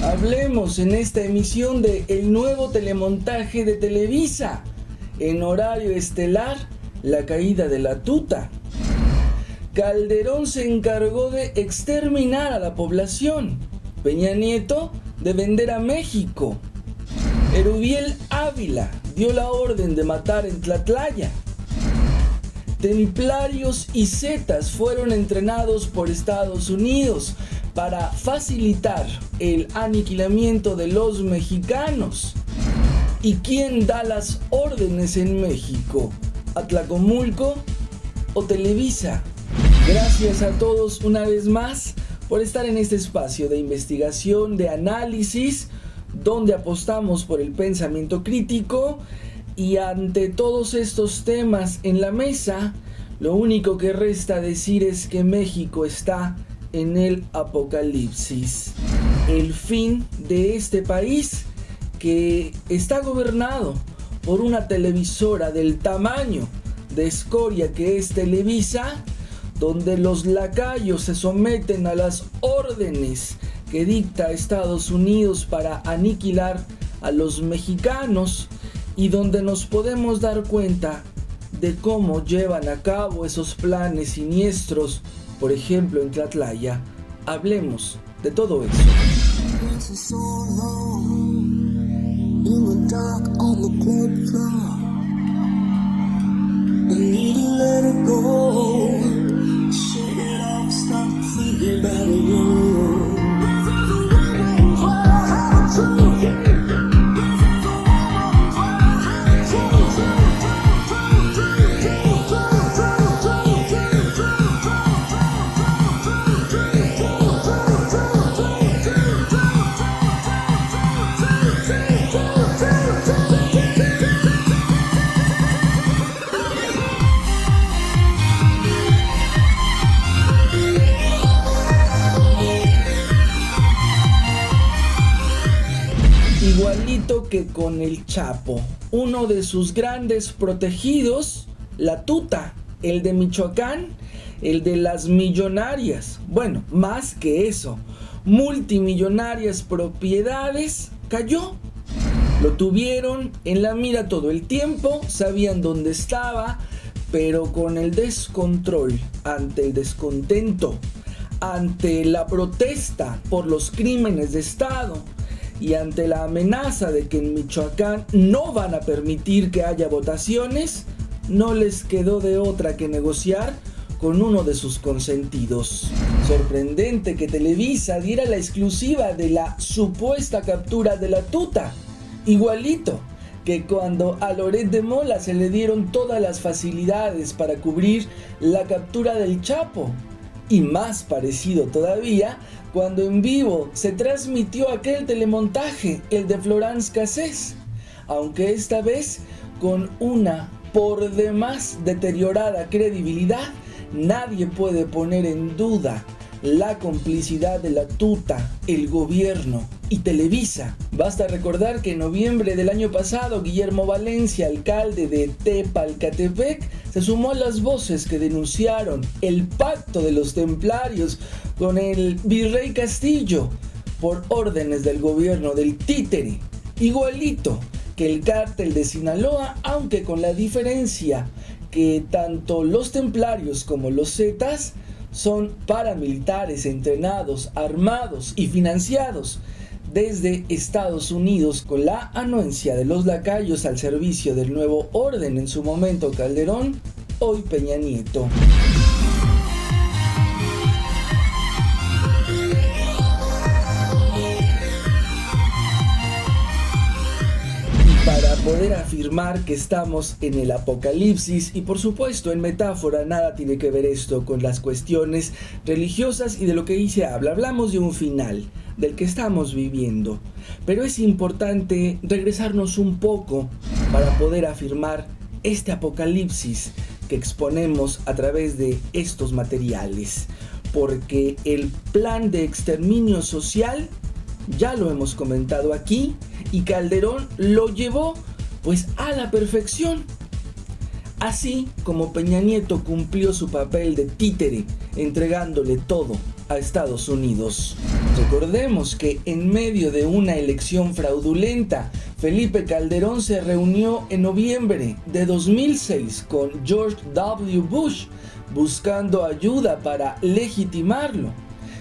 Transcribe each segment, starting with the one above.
Hablemos en esta emisión de el nuevo telemontaje de Televisa. En horario estelar, la caída de la tuta. Calderón se encargó de exterminar a la población. Peña Nieto de vender a México. Erubiel Ávila dio la orden de matar en Tlatlaya. Templarios y zetas fueron entrenados por Estados Unidos para facilitar el aniquilamiento de los mexicanos. ¿Y quién da las órdenes en México? ¿Atlacomulco o Televisa? Gracias a todos una vez más por estar en este espacio de investigación, de análisis, donde apostamos por el pensamiento crítico. Y ante todos estos temas en la mesa, lo único que resta decir es que México está en el apocalipsis. El fin de este país que está gobernado por una televisora del tamaño de escoria que es Televisa, donde los lacayos se someten a las órdenes que dicta Estados Unidos para aniquilar a los mexicanos, y donde nos podemos dar cuenta de cómo llevan a cabo esos planes siniestros, por ejemplo en Tlatlaya. Hablemos de todo eso. Igualito que con el Chapo, uno de sus grandes protegidos, la tuta, el de Michoacán, el de las millonarias, bueno, más que eso, multimillonarias propiedades, cayó. Lo tuvieron en la mira todo el tiempo, sabían dónde estaba, pero con el descontrol, ante el descontento, ante la protesta por los crímenes de Estado, y ante la amenaza de que en Michoacán no van a permitir que haya votaciones, no les quedó de otra que negociar con uno de sus consentidos. Sorprendente que Televisa diera la exclusiva de la supuesta captura de la tuta, igualito que cuando a Loret de Mola se le dieron todas las facilidades para cubrir la captura del Chapo. Y más parecido todavía, cuando en vivo se transmitió aquel telemontaje, el de Florence Cassés, aunque esta vez con una por demás deteriorada credibilidad, nadie puede poner en duda la complicidad de la tuta, el gobierno y Televisa. Basta recordar que en noviembre del año pasado, Guillermo Valencia, alcalde de Tepalcatepec, se sumó a las voces que denunciaron el pacto de los templarios con el virrey Castillo por órdenes del gobierno del títere, igualito que el cártel de Sinaloa, aunque con la diferencia que tanto los templarios como los zetas son paramilitares entrenados, armados y financiados desde Estados Unidos con la anuencia de los lacayos al servicio del nuevo orden, en su momento Calderón, hoy Peña Nieto. Para poder afirmar que estamos en el apocalipsis, y por supuesto en metáfora, nada tiene que ver esto con las cuestiones religiosas y de lo que ahí se habla. Hablamos de un final, del que estamos viviendo, pero es importante regresarnos un poco para poder afirmar este apocalipsis que exponemos a través de estos materiales, porque el plan de exterminio social ya lo hemos comentado aquí, y Calderón lo llevó pues a la perfección, así como Peña Nieto cumplió su papel de títere entregándole todo a Estados Unidos. Recordemos que en medio de una elección fraudulenta, Felipe Calderón se reunió en noviembre de 2006 con George W. Bush buscando ayuda para legitimarlo.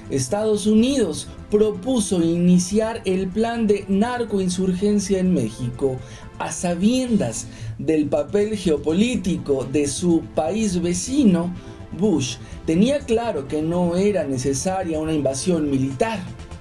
Estados Unidos propuso iniciar el plan de narcoinsurgencia en México a sabiendas del papel geopolítico de su país vecino. Bush tenía claro que no era necesaria una invasión militar,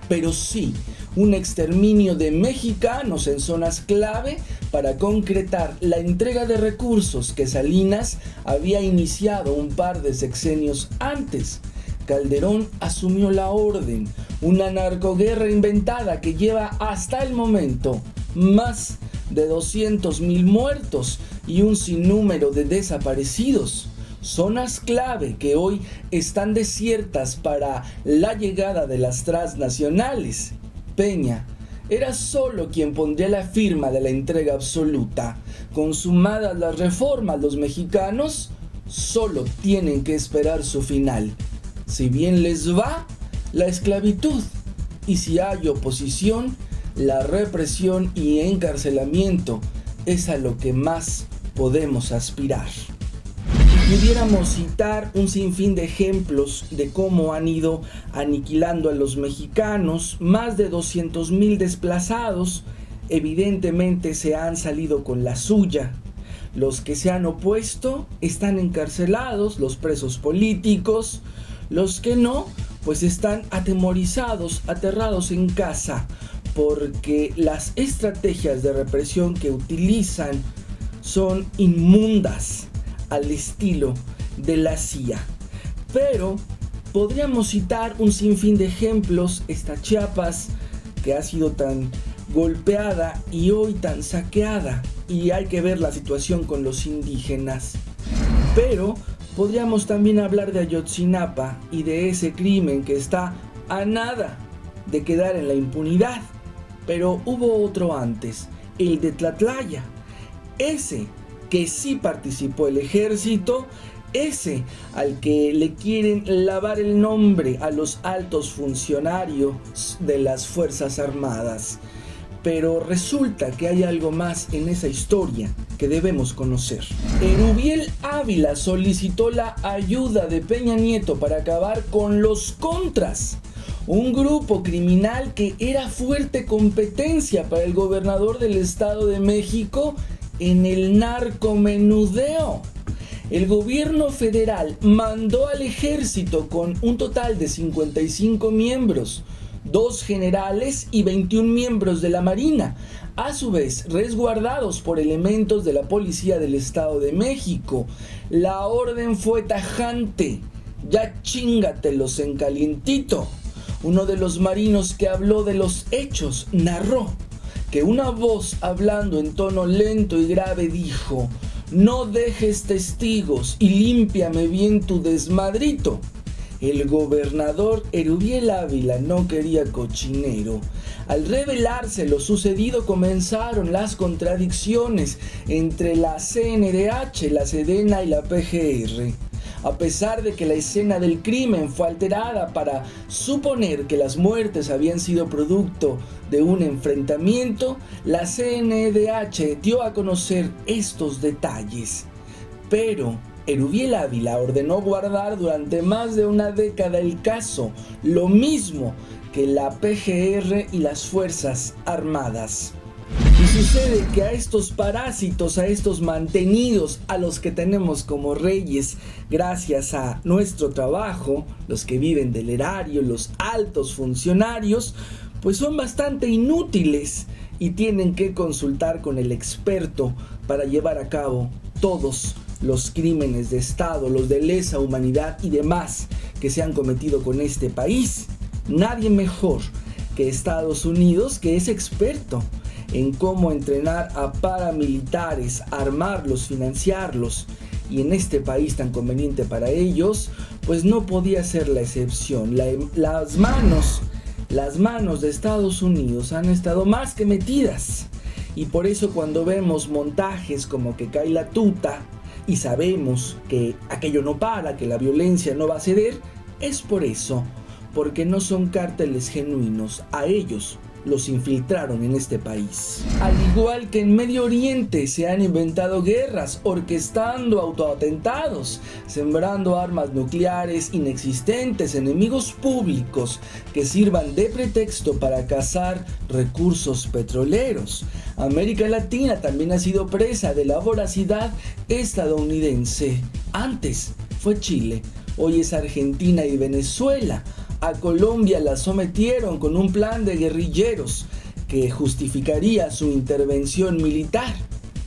pero sí un exterminio de mexicanos en zonas clave para concretar la entrega de recursos que Salinas había iniciado un par de sexenios antes. Calderón asumió la orden, una narcoguerra inventada que lleva hasta el momento más de 200,000 muertos y un sinnúmero de desaparecidos. Zonas clave que hoy están desiertas para la llegada de las transnacionales. Peña era solo quien pondría la firma de la entrega absoluta. Consumadas las reformas, los mexicanos solo tienen que esperar su final. Si bien les va, la esclavitud, y si hay oposición, la represión y encarcelamiento es a lo que más podemos aspirar. Pudiéramos citar un sinfín de ejemplos de cómo han ido aniquilando a los mexicanos, más de 200,000 desplazados, evidentemente se han salido con la suya. Los que se han opuesto están encarcelados, los presos políticos, los que no, pues están atemorizados, aterrados en casa, porque las estrategias de represión que utilizan son inmundas, al estilo de la CIA. Pero podríamos citar un sinfín de ejemplos. Esta Chiapas que ha sido tan golpeada y hoy tan saqueada, y hay que ver la situación con los indígenas. Pero podríamos también hablar de Ayotzinapa y de ese crimen que está a nada de quedar en la impunidad. Pero hubo otro antes, el de Tlatlaya, ese que sí participó el ejército, ese al que le quieren lavar el nombre a los altos funcionarios de las Fuerzas Armadas. Pero resulta que hay algo más en esa historia que debemos conocer. Erubiel Ávila solicitó la ayuda de Peña Nieto para acabar con los Contras, un grupo criminal que era fuerte competencia para el gobernador del Estado de México en el narcomenudeo. El gobierno federal mandó al ejército con un total de 55 miembros, 2 generales y 21 miembros de la Marina, a su vez resguardados por elementos de la Policía del Estado de México. La orden fue tajante: ya chíngatelos en calientito. Uno de los marinos que habló de los hechos narró que una voz hablando en tono lento y grave dijo: no dejes testigos y límpiame bien tu desmadrito. El gobernador Erubiel Ávila no quería cochinero. Al revelarse lo sucedido, comenzaron las contradicciones entre la CNDH, la Sedena y la PGR. A pesar de que la escena del crimen fue alterada para suponer que las muertes habían sido producto de un enfrentamiento, la CNDH dio a conocer estos detalles. Pero Erubiel Ávila ordenó guardar durante más de una década el caso, lo mismo que la PGR y las Fuerzas Armadas. Y sucede que a estos parásitos, a estos mantenidos, a los que tenemos como reyes gracias a nuestro trabajo, los que viven del erario, los altos funcionarios, pues son bastante inútiles y tienen que consultar con el experto para llevar a cabo todos los crímenes de Estado, los de lesa humanidad y demás que se han cometido con este país. Nadie mejor que Estados Unidos, que es experto en cómo entrenar a paramilitares, armarlos, financiarlos, y en este país tan conveniente para ellos, pues no podía ser la excepción. Las manos de Estados Unidos han estado más que metidas, y por eso cuando vemos montajes como que cae la tuta y sabemos que aquello no para, que la violencia no va a ceder, es por eso, porque no son cárteles genuinos, a ellos los infiltraron en este país. Al igual que en Medio Oriente se han inventado guerras, orquestando autoatentados, sembrando armas nucleares inexistentes, enemigos públicos que sirvan de pretexto para cazar recursos petroleros. América Latina también ha sido presa de la voracidad estadounidense. Antes fue Chile, hoy es Argentina y Venezuela. A Colombia la sometieron con un plan de guerrilleros que justificaría su intervención militar.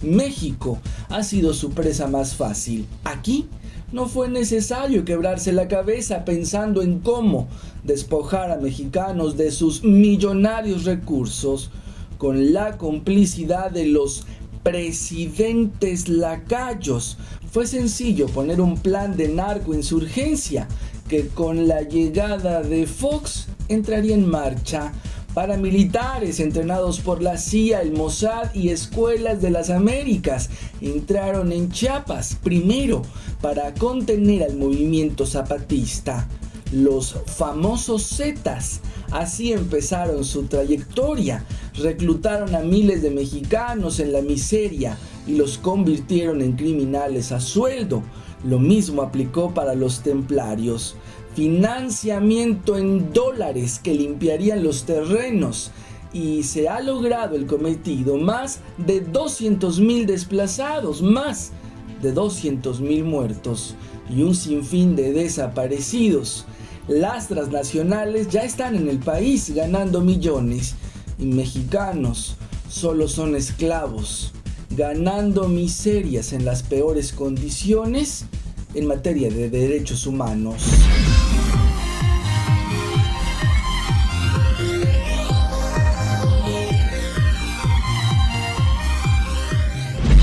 México ha sido su presa más fácil. Aquí no fue necesario quebrarse la cabeza pensando en cómo despojar a mexicanos de sus millonarios recursos con la complicidad de los presidentes lacayos. Fue sencillo poner un plan de narcoinsurgencia que con la llegada de Fox entraría en marcha. Paramilitares entrenados por la CIA, el Mossad y escuelas de las Américas entraron en Chiapas, primero para contener al movimiento zapatista. Los famosos Zetas, así empezaron su trayectoria, reclutaron a miles de mexicanos en la miseria y los convirtieron en criminales a sueldo. Lo mismo aplicó para los templarios. Financiamiento en dólares que limpiarían los terrenos y se ha logrado el cometido. Más de 200,000 desplazados, más de 200,000 muertos y un sinfín de desaparecidos. Las transnacionales ya están en el país ganando millones y mexicanos solo son esclavos, ganando miserias en las peores condiciones en materia de derechos humanos.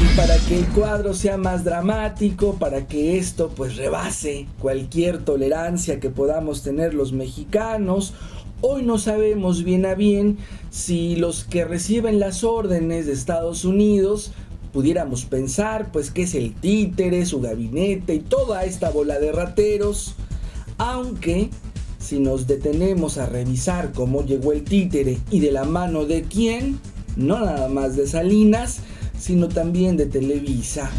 Y para que el cuadro sea más dramático, para que esto pues rebase cualquier tolerancia que podamos tener los mexicanos, hoy no sabemos bien a bien si los que reciben las órdenes de Estados Unidos, pudiéramos pensar pues que es el títere, su gabinete y toda esta bola de rateros, aunque si nos detenemos a revisar cómo llegó el títere y de la mano de quién, no nada más de Salinas, sino también de Televisa.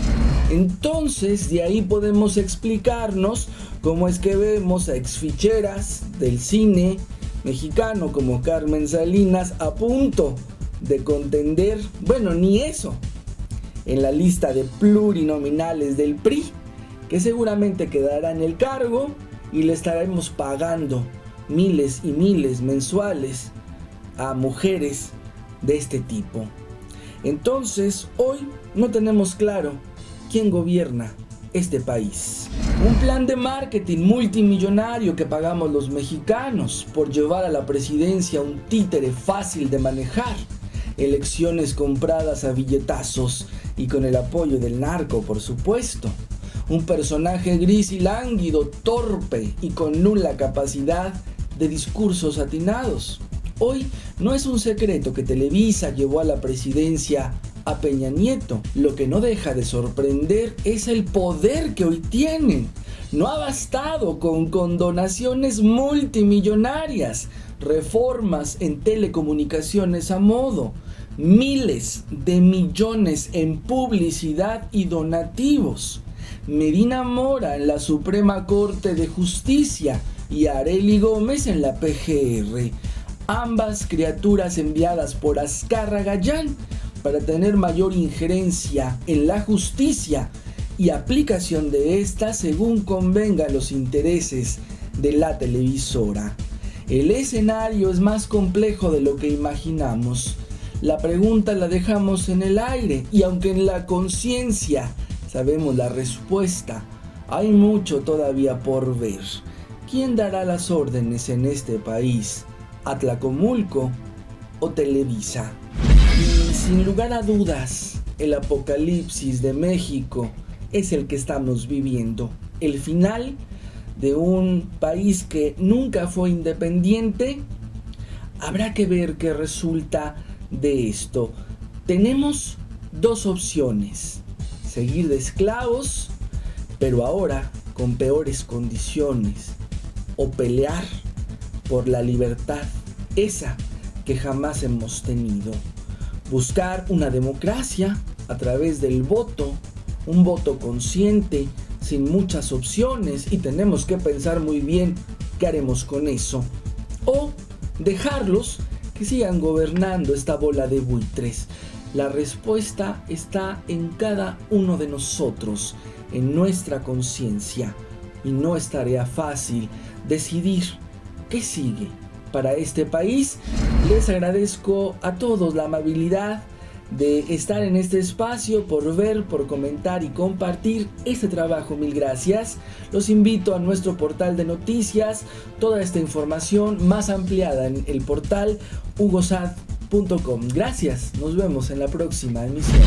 Entonces de ahí podemos explicarnos cómo es que vemos a exficheras del cine mexicano como Carmen Salinas a punto de contender, bueno, ni eso, en la lista de plurinominales del PRI, que seguramente quedará en el cargo y le estaremos pagando miles y miles mensuales a mujeres de este tipo. Entonces, hoy no tenemos claro quién gobierna este país. Un plan de marketing multimillonario que pagamos los mexicanos por llevar a la presidencia un títere fácil de manejar. Elecciones compradas a billetazos y con el apoyo del narco, por supuesto. Un personaje gris y lánguido, torpe y con nula capacidad de discursos atinados. Hoy no es un secreto que Televisa llevó a la presidencia a Peña Nieto. Lo que no deja de sorprender es el poder que hoy tienen. No ha bastado con condonaciones multimillonarias, reformas en telecomunicaciones a modo, miles de millones en publicidad y donativos. Medina Mora en la Suprema Corte de Justicia y Arely Gómez en la PGR. Ambas criaturas enviadas por Azcárraga Gallán para tener mayor injerencia en la justicia y aplicación de esta según convenga los intereses de la televisora. El escenario es más complejo de lo que imaginamos. La pregunta la dejamos en el aire y aunque en la conciencia sabemos la respuesta, hay mucho todavía por ver. ¿Quién dará las órdenes en este país? ¿Atlacomulco o Televisa? Y sin lugar a dudas, el apocalipsis de México es el que estamos viviendo. El final de un país que nunca fue independiente. Habrá que ver qué resulta de esto. Tenemos dos opciones: seguir de esclavos, pero ahora con peores condiciones, o pelear por la libertad, esa que jamás hemos tenido. Buscar una democracia a través del voto, un voto consciente, sin muchas opciones, y tenemos que pensar muy bien qué haremos con eso. O dejarlos que sigan gobernando esta bola de buitres. La respuesta está en cada uno de nosotros, en nuestra conciencia, y no es tarea fácil decidir qué sigue para este país. Les agradezco a todos la amabilidad de estar en este espacio, por ver, por comentar y compartir este trabajo. Mil gracias. Los invito a nuestro portal de noticias, toda esta información más ampliada en el portal hugosad.com. Gracias, nos vemos en la próxima emisión.